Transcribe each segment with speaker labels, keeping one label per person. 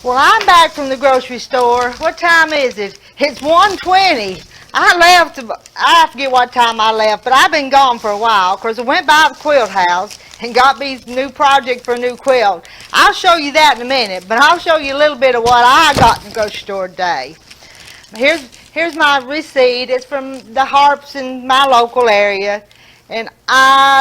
Speaker 1: Well, I'm back from the grocery store. What time is it? It's 1:20. I forget what time I left, but I've been gone for a while because I went by the Quilt House and got me a new project for a new quilt. I'll show you that in a minute, but I'll show you a little bit of what I got in the grocery store today. Here's my receipt. It's from the Harps in my local area. And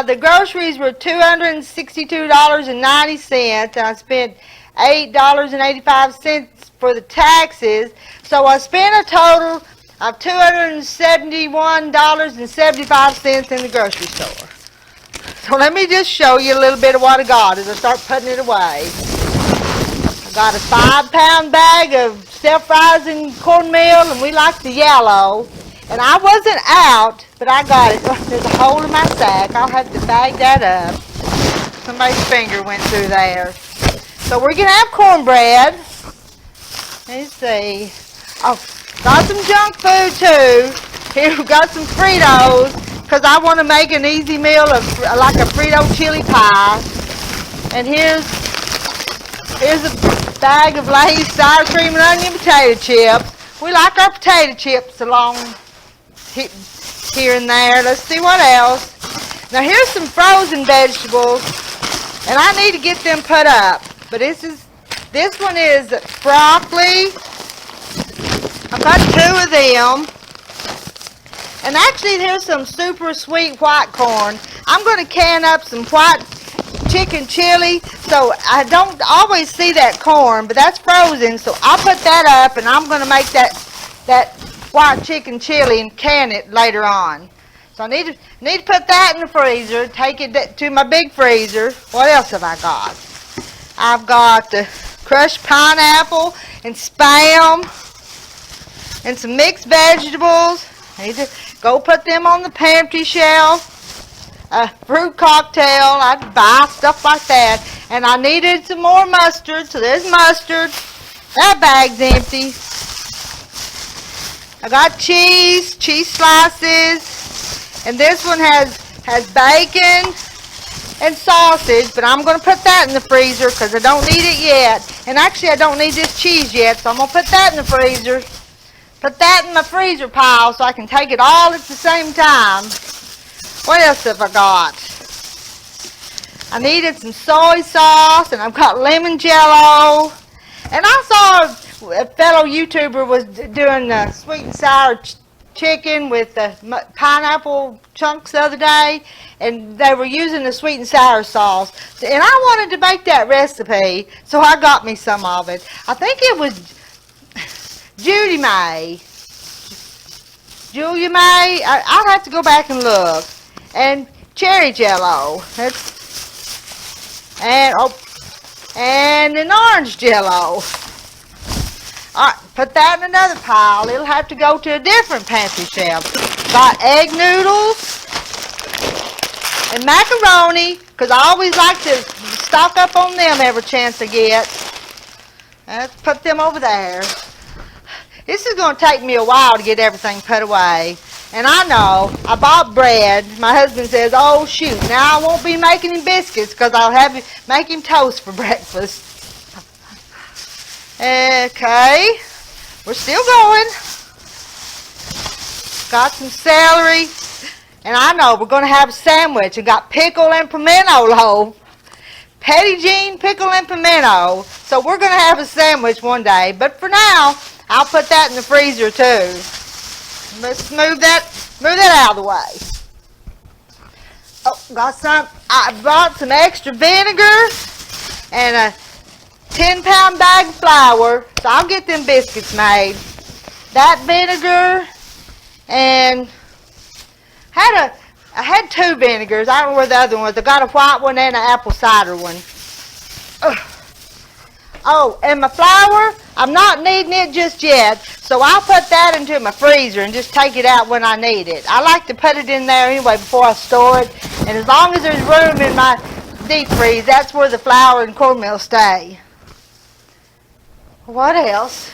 Speaker 1: the groceries were $262.90, and I spent $8.85 for the taxes. So I spent a total of $271.75 in the grocery store. So let me just show you a little bit of what I got as I start putting it away. I got a 5-pound bag of self-rising cornmeal, and we like the yellow. And I wasn't out, but I got it. There's a hole in my sack. I'll have to bag that up. Somebody's finger went through there. So we're going to have cornbread. Let's see. Oh, got some junk food too. Here we've got some Fritos, because I want to make an easy meal of like a Frito chili pie. And here's a bag of Lay's sour cream and onion potato chips. We like our potato chips along here and there. Let's see what else. Now here's some frozen vegetables, and I need to get them put up. But this one is broccoli. I've got 2 of them. And actually here's some super sweet white corn. I'm going to can up some white chicken chili, so I don't always see that corn, but that's frozen, so I'll put that up, and I'm going to make that white chicken chili and can it later on. So I need to put that in the freezer, take it to my big freezer. What else have I got? I've got the crushed pineapple and Spam and some mixed vegetables. I need to go put them on the pantry shelf. A fruit cocktail, I'd buy stuff like that. And I needed some more mustard, so there's mustard. That bag's empty. I got cheese slices, and this one has bacon and sausage, but I'm going to put that in the freezer because I don't need it yet. And actually I don't need this cheese yet, so I'm going to put that in the freezer. Put that in my freezer pile so I can take it all at the same time. What else have I got? I needed some soy sauce, and I've got lemon jello. And I saw a fellow YouTuber was doing sweet and sour chicken with pineapple chunks the other day, and they were using the sweet and sour sauce. And I wanted to make that recipe, so I got me some of it. I think it was Julia May. I'll have to go back and look. And cherry jello. And an orange jello. Alright, put that in another pile. It'll have to go to a different pantry shelf. Got egg noodles and macaroni, because I always like to stock up on them every chance I get. Let's put them over there. This is going to take me a while to get everything put away. And I know, I bought bread. My husband says, oh shoot, now I won't be making him biscuits because I'll make him toast for breakfast. Okay, we're still going. Got some celery. And I know we're going to have a sandwich. I got pickle and pimento loaf. Petty Jean pickle and pimento. So we're going to have a sandwich one day. But for now, I'll put that in the freezer too. Let's move that out of the way. Oh, I bought some extra vinegar and a 10-pound bag of flour, so I'll get them biscuits made. That vinegar, and I had 2 vinegars. I don't know where the other one was. I got a white one and an apple cider one. Ugh. Oh, and my flour, I'm not needing it just yet, so I'll put that into my freezer and just take it out when I need it. I like to put it in there anyway before I store it, and as long as there's room in my deep freeze, that's where the flour and cornmeal stay. What else?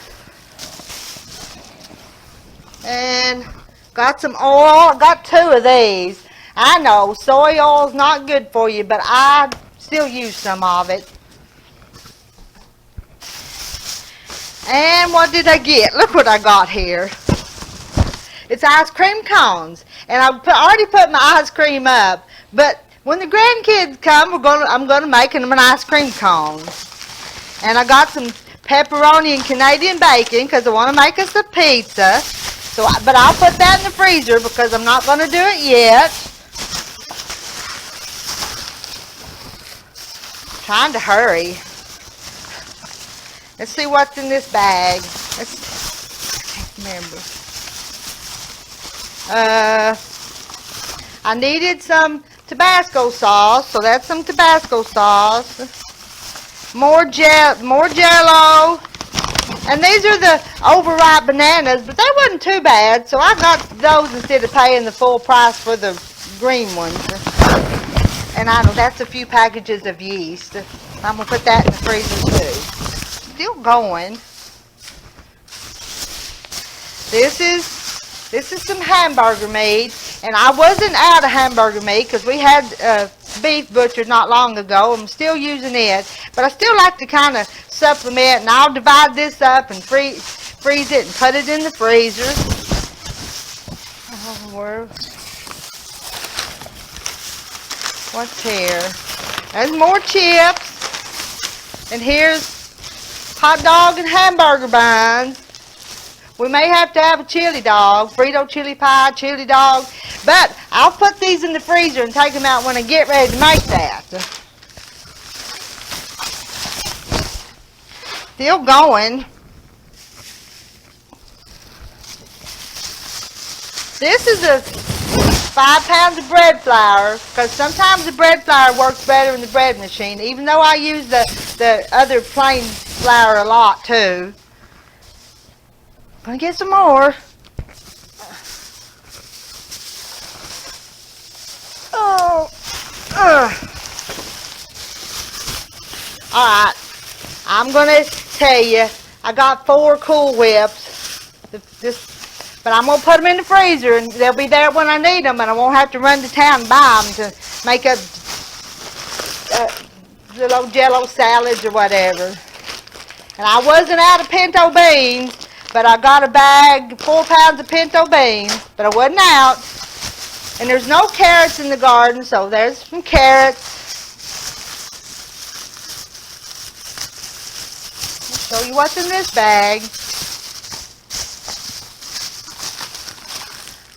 Speaker 1: And got some oil. I got 2 of these. I know soy oil is not good for you, but I still use some of it. And what did I get? Look what I got here. It's ice cream cones. And I already put my ice cream up. But when the grandkids come, I'm gonna make them an ice cream cone. And I got some pepperoni and Canadian bacon because I want to make us a pizza. But I'll put that in the freezer because I'm not going to do it yet. Trying to hurry. Let's see what's in this bag. I can't remember. I needed some Tabasco sauce, so that's some Tabasco sauce. More Jello. And these are the overripe bananas, but they wasn't too bad, so I got those instead of paying the full price for the green ones. And I know that's a few packages of yeast. I'm going to put that in the freezer too. Still going. This is some hamburger meat, and I wasn't out of hamburger meat because we had beef butchered not long ago. I'm still using it, but I still like to kind of supplement, and I'll divide this up and freeze it and put it in the freezer. What's here? There's more chips, and here's hot dog and hamburger buns. We may have to have a chili dog, Frito chili pie, chili dog, but I'll put these in the freezer and take them out when I get ready to make that. Still going. This is a 5 pounds of bread flour, because sometimes the bread flour works better in the bread machine, even though I use the other plain flour a lot too. Gonna get some more. Alright, I'm gonna tell you, I got 4 Cool Whips, but I'm gonna put them in the freezer and they'll be there when I need them, and I won't have to run to town and buy them to make up little Jello salads or whatever. And I wasn't out of pinto beans, but I got a bag, 4 pounds of pinto beans, but I wasn't out. And there's no carrots in the garden, so there's some carrots. I'll show you what's in this bag.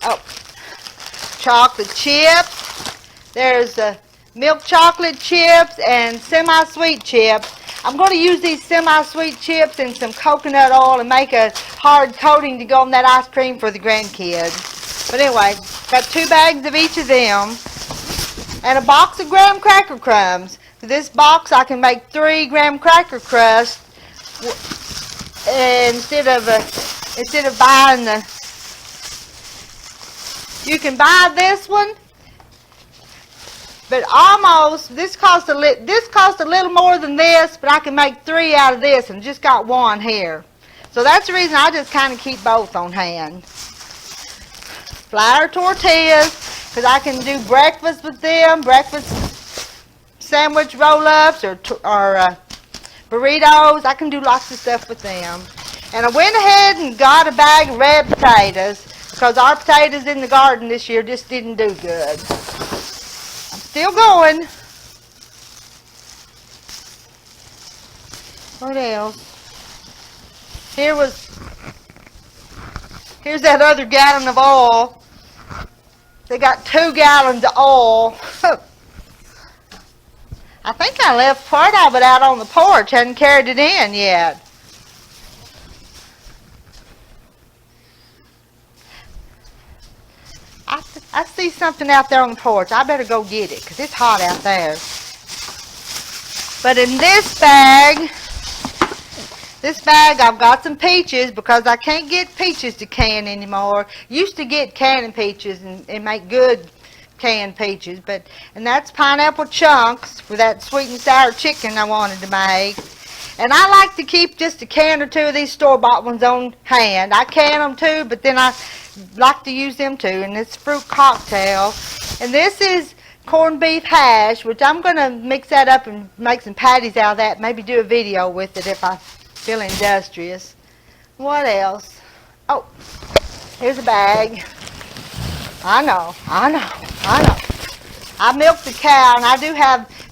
Speaker 1: Oh, chocolate chips. There's milk chocolate chips and semi-sweet chips. I'm going to use these semi-sweet chips and some coconut oil and make a hard coating to go on that ice cream for the grandkids. But anyway, got 2 bags of each of them and a box of graham cracker crumbs. For this box, I can make 3 graham cracker crusts instead of buying the. You can buy this one, but almost this cost a little more than this, but I can make 3 out of this and just got 1 here. So that's the reason I just kind of keep both on hand. Flour tortillas, because I can do breakfast with them, breakfast sandwich roll-ups or burritos. I can do lots of stuff with them. And I went ahead and got a bag of red potatoes because our potatoes in the garden this year just didn't do good. I'm still going. What else? Here's that other gallon of oil. They got 2 gallons of oil. I think I left part of it out on the porch. Hadn't carried it in yet. I see something out there on the porch. I better go get it because it's hot out there. But in this bag I've got some peaches because I can't get peaches to can anymore. Used to get canning peaches and make good canned peaches, and that's pineapple chunks for that sweet and sour chicken I wanted to make. And I like to keep just a can or 2 of these store-bought ones on hand. I can them too, but then I like to use them too. And it's fruit cocktail. And this is corned beef hash, which I'm going to mix that up and make some patties out of that. Maybe do a video with it if I feel industrious. What else? Oh, here's a bag. I know. I milk the cow, and I do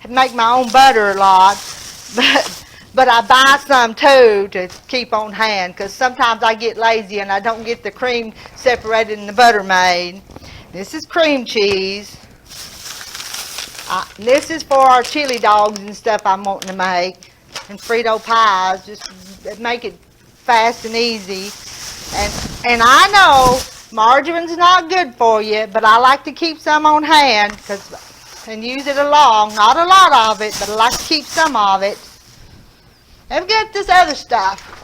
Speaker 1: make my own butter a lot, but I buy some too to keep on hand, because sometimes I get lazy and I don't get the cream separated and the butter made. This is cream cheese. This is for our chili dogs and stuff I'm wanting to make, and Frito pies. Just make it fast and easy. And I know margarine's not good for you, but I like to keep some on hand and use it along. Not a lot of it, but I like to keep some of it. And get this other stuff.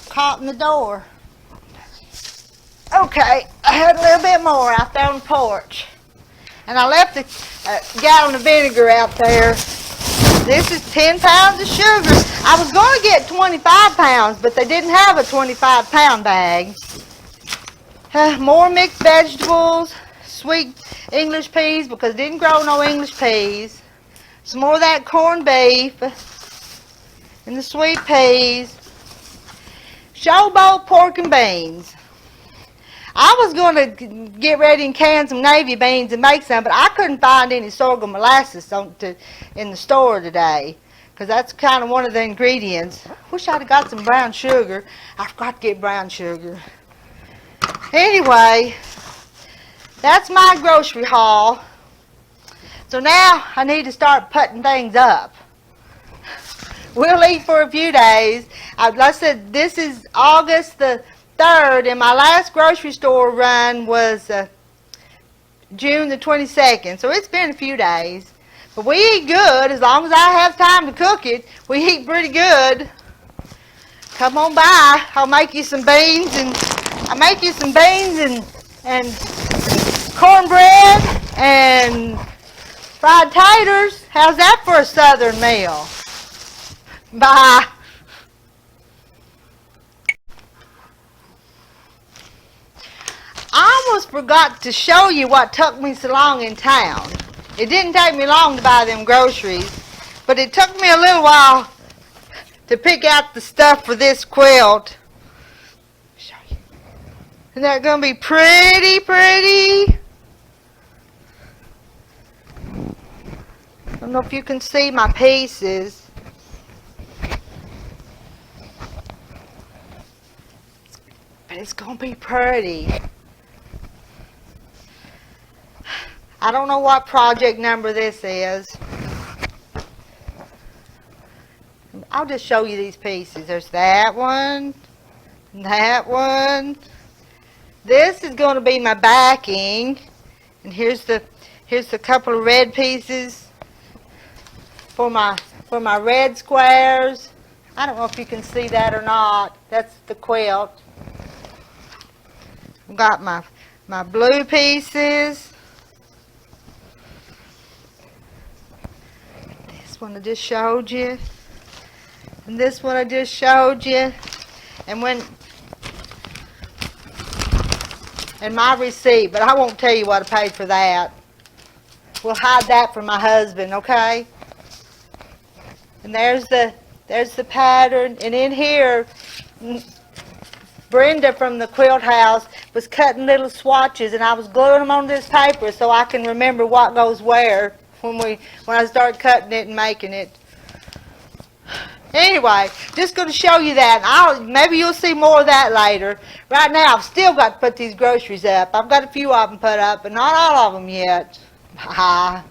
Speaker 1: Caught in the door. Okay, I had a little bit more out there on the porch. And I left a gallon of vinegar out there. This is 10 pounds of sugar. I was going to get 25 pounds, but they didn't have a 25-pound bag. More mixed vegetables, sweet English peas, because I didn't grow no English peas. Some more of that corned beef and the sweet peas. Showboat pork and beans. I was going to get ready and can some navy beans and make some, but I couldn't find any sorghum molasses in the store today, because that's kind of one of the ingredients. Wish I'd have got some brown sugar. I forgot to get brown sugar. Anyway, that's my grocery haul. So now I need to start putting things up. We'll eat for a few days. Like I said, this is August the 3rd, and my last grocery store run was June the 22nd. So it's been a few days. But we eat good as long as I have time to cook it. We eat pretty good. Come on by. I'll make you some beans and cornbread and fried taters. How's that for a southern meal? Bye. I almost forgot to show you what took me so long in town. It didn't take me long to buy them groceries, but it took me a little while to pick out the stuff for this quilt. Show you. Isn't that going to be pretty, pretty? I don't know if you can see my pieces. But it's going to be pretty. I don't know what project number this is. I'll just show you these pieces. There's that one, and that one. This is going to be my backing, and here's the couple of red pieces for my red squares. I don't know if you can see that or not. That's the quilt. I've got my blue pieces. This one I just showed you. And this one I just showed you. And my receipt, but I won't tell you what I paid for that. We'll hide that from my husband, okay? And there's the pattern. And in here, Brenda from the Quilt House was cutting little swatches, and I was gluing them on this paper so I can remember what goes where when I start cutting it and making it. Anyway, just going to show you that. Maybe you'll see more of that later. Right now, I've still got to put these groceries up. I've got a few of them put up, but not all of them yet. Bye.